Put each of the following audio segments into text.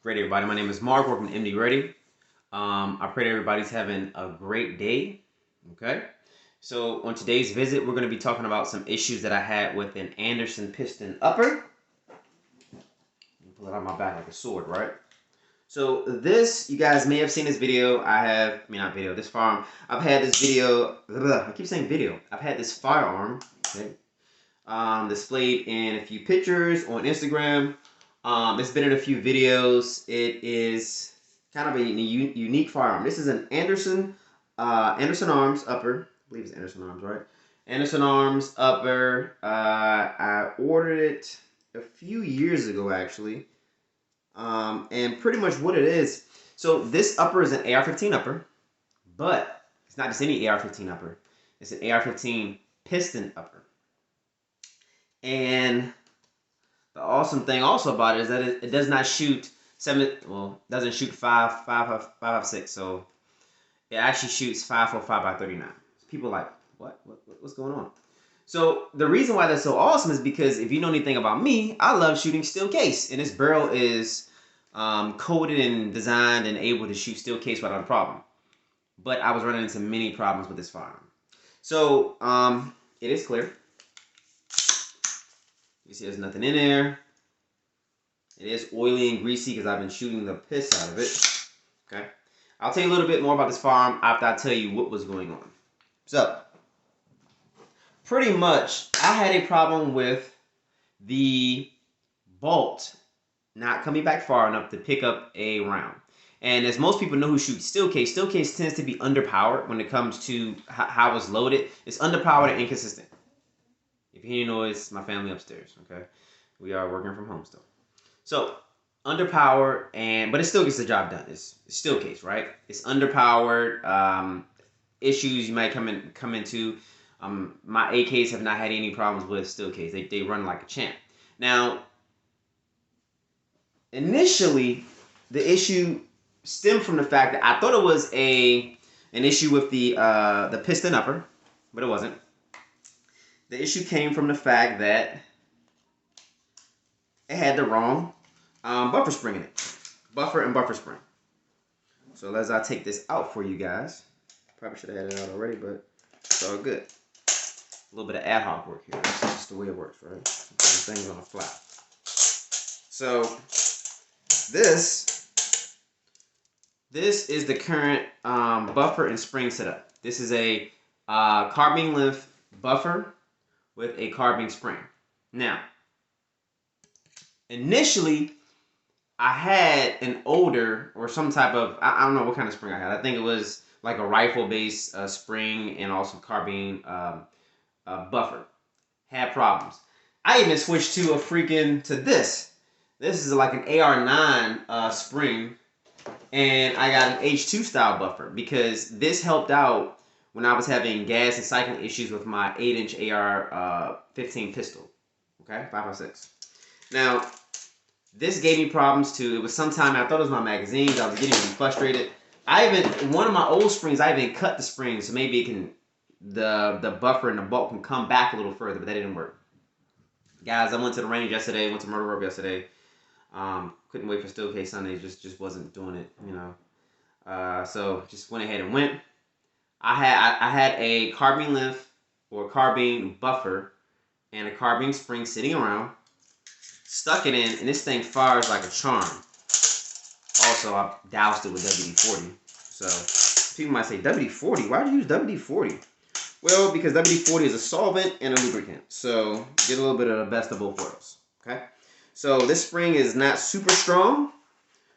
Great, everybody. My name is Mark. Welcome to MD Ready. I pray that everybody's having a great day. Okay. So on today's visit, we're going to be talking about some issues that I had with an Anderson piston upper. Pull it out of my back like a sword, right? So this, you guys may have seen this video. This firearm. I've had this video. I keep saying video. I've had this firearm. Okay. Displayed in a few pictures on Instagram. It's been in a few videos. It is kind of a unique firearm. This is an Anderson Arms upper. I believe it's Anderson Arms, right? Anderson Arms upper. I ordered it a few years ago, actually. And pretty much what it is. So this upper is an AR-15 upper, but it's not just any AR-15 upper. It's an AR-15 piston upper. And the awesome thing also about it is that it does not shoot doesn't shoot 5.56. So it actually shoots 5.45 by 39. People are like, what's going on? So the reason why that's so awesome is because if you know anything about me, I love shooting steel case, and this barrel is coated and designed and able to shoot steel case without a problem. But I was running into many problems with this firearm. So it is clear. You see there's nothing in there. It is oily and greasy because I've been shooting the piss out of it. Okay. I'll tell you a little bit more about this firearm after I tell you what was going on. So, pretty much, I had a problem with the bolt not coming back far enough to pick up a round. And as most people know who shoot steel case tends to be underpowered when it comes to how it's loaded. It's underpowered and inconsistent. If you hear any noise, my family upstairs, okay? We are working from home still. So, underpowered, but it still gets the job done. It's steel case, right? It's underpowered. Issues you might come into. My AKs have not had any problems with steel case. They run like a champ. Now, initially, the issue stemmed from the fact that I thought it was an issue with the piston upper, but it wasn't. The issue came from the fact that it had the wrong buffer spring in it. Buffer and buffer spring. So as I take this out for you guys, probably should have had it out already, but it's all good. A little bit of ad hoc work here. That's just the way it works, right? Things on the fly. So this is the current buffer and spring setup. This is a carbine length buffer with a carbine spring. Now, initially, I had an older or some type of, I don't know what kind of spring I had. I think it was like a rifle-based spring and also carbine buffer. Had problems. I even switched to this. This is like an AR9 spring, and I got an H2 style buffer because this helped out when I was having gas and cycling issues with my 8-inch AR-15 pistol. Okay, 5.56. Now, this gave me problems too. It was sometime, I thought it was my magazines. I was getting really frustrated. One of my old springs, I even cut the spring so maybe it can, the buffer and the bolt can come back a little further, but that didn't work. Guys, I went to the range yesterday, went to Murder Rope yesterday. Couldn't wait for Steel Case Sunday, just wasn't doing it, you know. So just went ahead and went. I had a carbine length or carbine buffer and a carbine spring sitting around. Stuck it in, and this thing fires like a charm. Also, I doused it with WD-40. So, people might say, WD-40? Why do you use WD-40? Well, because WD-40 is a solvent and a lubricant. So, get a little bit of the best of both worlds. Okay? So, this spring is not super strong.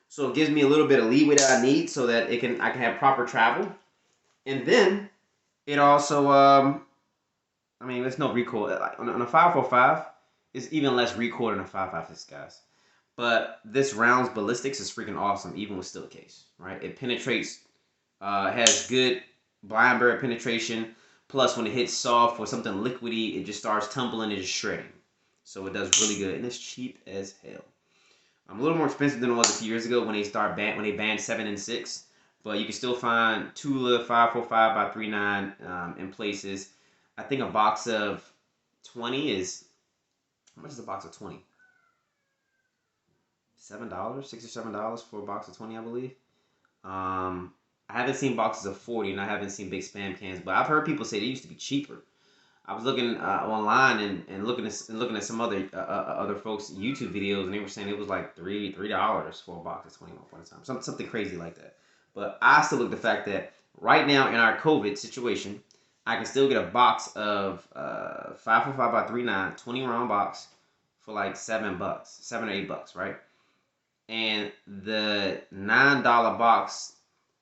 So, it gives me a little bit of leeway that I need so that I can have proper travel. And then, it also, there's no recoil. On a 5.45, it's even less recoil than a 5.56, guys. But this round's ballistics is freaking awesome, even with steel case, right? It penetrates, has good blind barrel penetration. Plus, when it hits soft or something liquidy, it just starts tumbling and just shredding. So it does really good, and it's cheap as hell. A little more expensive than it was a few years ago when they banned 7 and 6. But you can still find Tula 5.45 by 3.9 in places. I think a box of 20 is, how much is a box of 20? $7, $6 or $7 for a box of 20, I believe. I haven't seen boxes of 40, and I haven't seen big spam cans, but I've heard people say they used to be cheaper. I was looking online and looking at some other folks' YouTube videos, and they were saying it was like $3 for a box of 20 at one time, something crazy like that. But I still look at the fact that right now in our COVID situation, I can still get a box of 545 by 39 20 round box for like $7, $7 or $8, right? And the $9 box,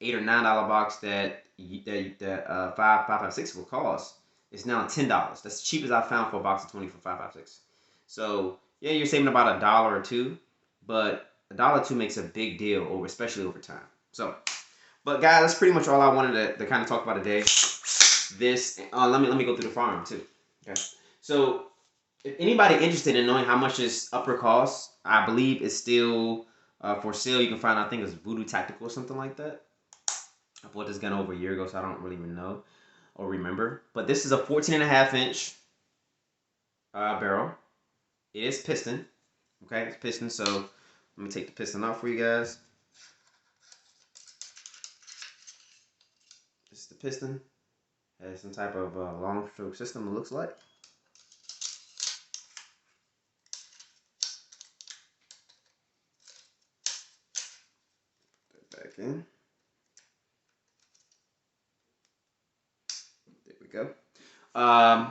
$8 or $9 box that 556 will cost is now $10. That's the cheapest I found for a box of 20 for 556. So yeah, you're saving about $1 or $2, but $1 or $2 makes a big deal over, especially over time. So, but guys, that's pretty much all I wanted to kind of talk about today. This let me go through the farm too. Okay, so if anybody interested in knowing how much this upper costs, I believe it's still for sale. You can find, I think it's Voodoo Tactical or something like that. I bought this gun over a year ago, so I don't really even know or remember. But this is a 14.5-inch barrel. It is piston. Okay, it's piston. So let me take the piston off for you guys. This is the piston. Has some type of long stroke system, it looks like. Put that back in. There we go. And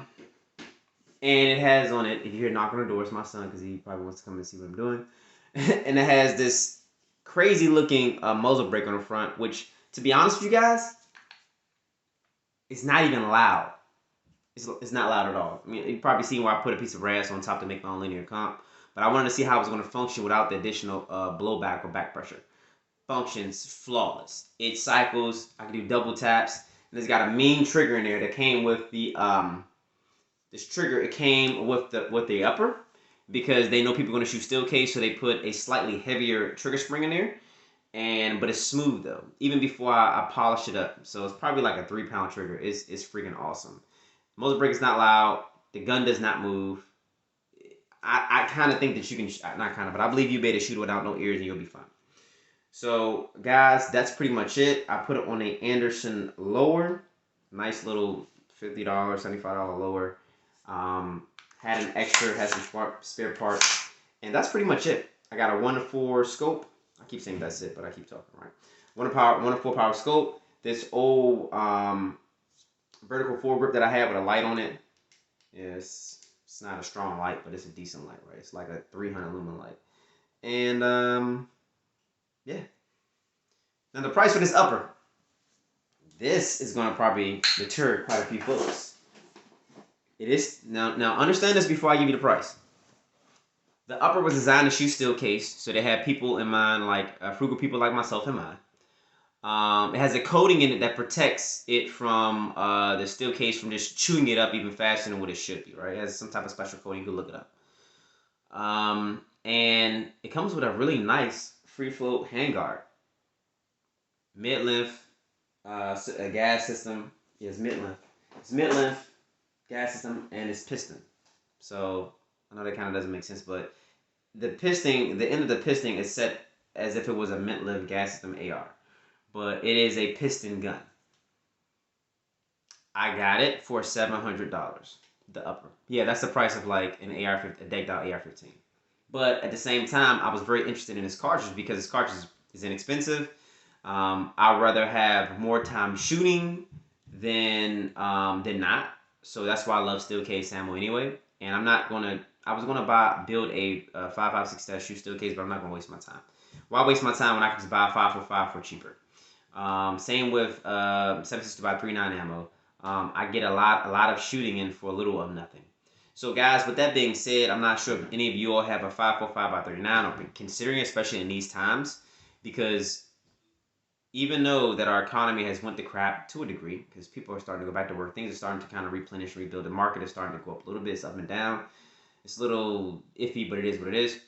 it has on it, if you hear knocking on the door, it's my son because he probably wants to come and see what I'm doing. And it has this crazy looking muzzle brake on the front, which, to be honest with you guys, it's not even loud. It's not loud at all. I mean, you've probably seen where I put a piece of brass on top to make my own linear comp, but I wanted to see how it was going to function without the additional blowback or back pressure. Functions flawless. It cycles. I can do double taps, and it's got a mean trigger in there that came with the this trigger. It came with the upper because they know people are going to shoot steel case, so they put a slightly heavier trigger spring in there. But it's smooth though, even before I polish it up. So it's probably like a 3-pound trigger. It's freaking awesome. Muzzle brake is not loud. The gun does not move. I kind of think that you can, not kind of, but I believe you'll be able to shoot it without no ears and you'll be fine. So guys, that's pretty much it. I put it on a Anderson lower. Nice little $50, $75 lower. Had an extra, had some spare parts. And that's pretty much it. I got a 1-to-4 scope. I keep saying that's it, but I keep talking, right? 1-to-4 power scope. This old vertical foregrip that I have with a light on it. Yes, it's not a strong light, but it's a decent light, right? It's like a 300 lumen light. And yeah. Now the price for this upper. This is gonna probably deter quite a few folks. It is now understand this before I give you the price. The upper was designed to shoot steel case, so they had people in mind, like frugal people like myself in mind. It has a coating in it that protects it from the steel case from just chewing it up even faster than what it should be, right? It has some type of special coating. You can look it up. And it comes with a really nice free float handguard. Mid-length, a gas system. Yeah, it's mid-length. It's mid-length, gas system, and it's piston. So I know that kind of doesn't make sense, but the piston, the end of the piston is set as if it was a mid-length gas system AR. But it is a piston gun. I got it for $700. The upper. Yeah, that's the price of like an AR-15, a decked out AR-15. But at the same time, I was very interested in this cartridge because this cartridge is inexpensive. I'd rather have more time shooting than not. So that's why I love steel case ammo anyway. And I was gonna build a 5.56 shoot steel case, but I'm not gonna waste my time. Why waste my time when I can just buy a 5.45 for cheaper? Same with 7.62 by 39 ammo. I get a lot of shooting in for a little of nothing. So guys, with that being said, I'm not sure if any of you all have a 5.45 by 39 or considering, especially in these times, because even though that our economy has went to crap to a degree, because people are starting to go back to work, things are starting to kind of replenish, rebuild. The market is starting to go up a little bit. It's up and down. It's a little iffy, but it is what it is.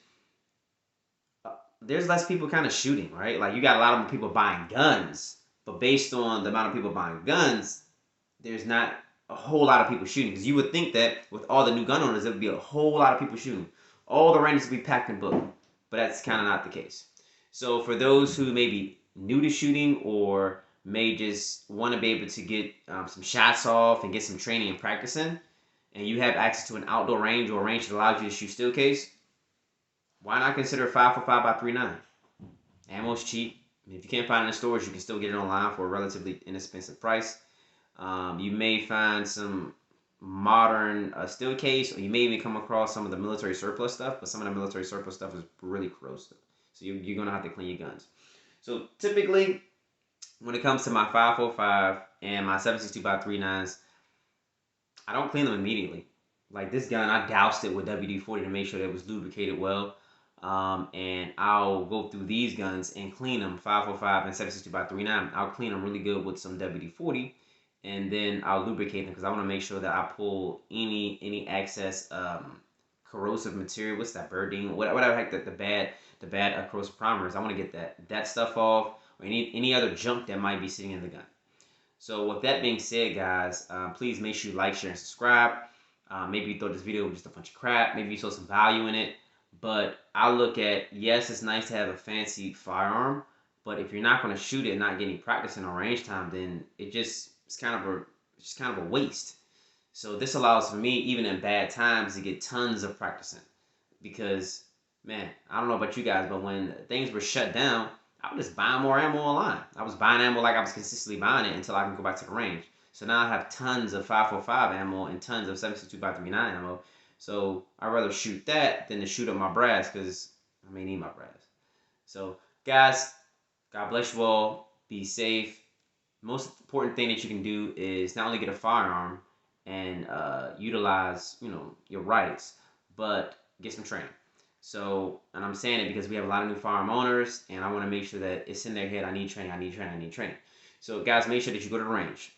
There's less people kind of shooting, right? Like you got a lot of people buying guns, but based on the amount of people buying guns, there's not a whole lot of people shooting. Because you would think that with all the new gun owners, there would be a whole lot of people shooting. All the ranges would be packed and booked. but that's kind of not the case. So for those who may be new to shooting or may just want to be able to get some shots off and get some training and practicing, and you have access to an outdoor range or a range that allows you to shoot still case, why not consider 545 by 39? Ammo's cheap. If you can't find it in the stores, you can still get it online for a relatively inexpensive price. You may find some modern steel case, or you may even come across some of the military surplus stuff, but some of the military surplus stuff is really corrosive. So you're going to have to clean your guns. So typically, when it comes to my 545 and my 7.62 by 39s, I don't clean them immediately. Like this gun, I doused it with WD-40 to make sure that it was lubricated well. And I'll go through these guns and clean them, 545 and 7.62 by 39. I'll clean them really good with some WD-40, and then I'll lubricate them because I want to make sure that I pull any excess corrosive material. What's that, birding? Whatever heck the bad corrosive primers. I want to get that stuff off, or any other junk that might be sitting in the gun. So with that being said, guys, please make sure you like, share, and subscribe. Maybe you thought this video was just a bunch of crap. Maybe you saw some value in it. But I look at, yes, it's nice to have a fancy firearm, but if you're not going to shoot it and not get any practice in on range time, then it's kind of a waste. So this allows for me, even in bad times, to get tons of practicing. Because, man, I don't know about you guys, but when things were shut down, I was just buying more ammo online. I was buying ammo like I was consistently buying it until I can go back to the range. So now I have tons of 545 ammo and tons of 7.62 by 39 ammo. So I'd rather shoot that than to shoot up my brass because I may need my brass. So guys, God bless you all. Be safe. Most important thing that you can do is not only get a firearm and utilize your rights, but get some training. So, and I'm saying it because we have a lot of new firearm owners, and I want to make sure that it's in their head, I need training, I need training, I need training. So guys, make sure that you go to the range,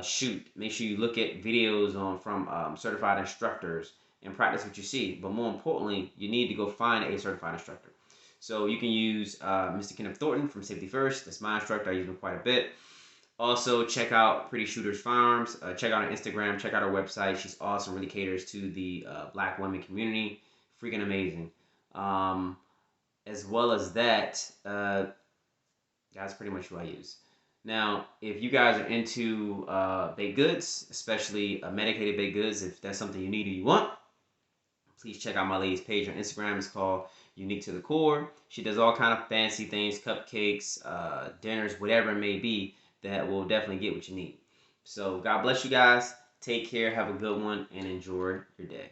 shoot. Make sure you look at videos from certified instructors and practice what you see. But more importantly, you need to go find a certified instructor. So you can use Mr. Kenneth Thornton from Safety First. That's my instructor. I use him quite a bit. Also, check out Pretty Shooters Firearms. Check out her Instagram. Check out her website. She's awesome. Really caters to the black women community. Freaking amazing. As well as that, that's pretty much who I use. Now, if you guys are into baked goods, especially medicated baked goods, if that's something you need or you want, please check out my lady's page on Instagram. It's called Unique to the Core. She does all kind of fancy things, cupcakes, dinners, whatever it may be, that will definitely get what you need. So God bless you guys. Take care. Have a good one and enjoy your day.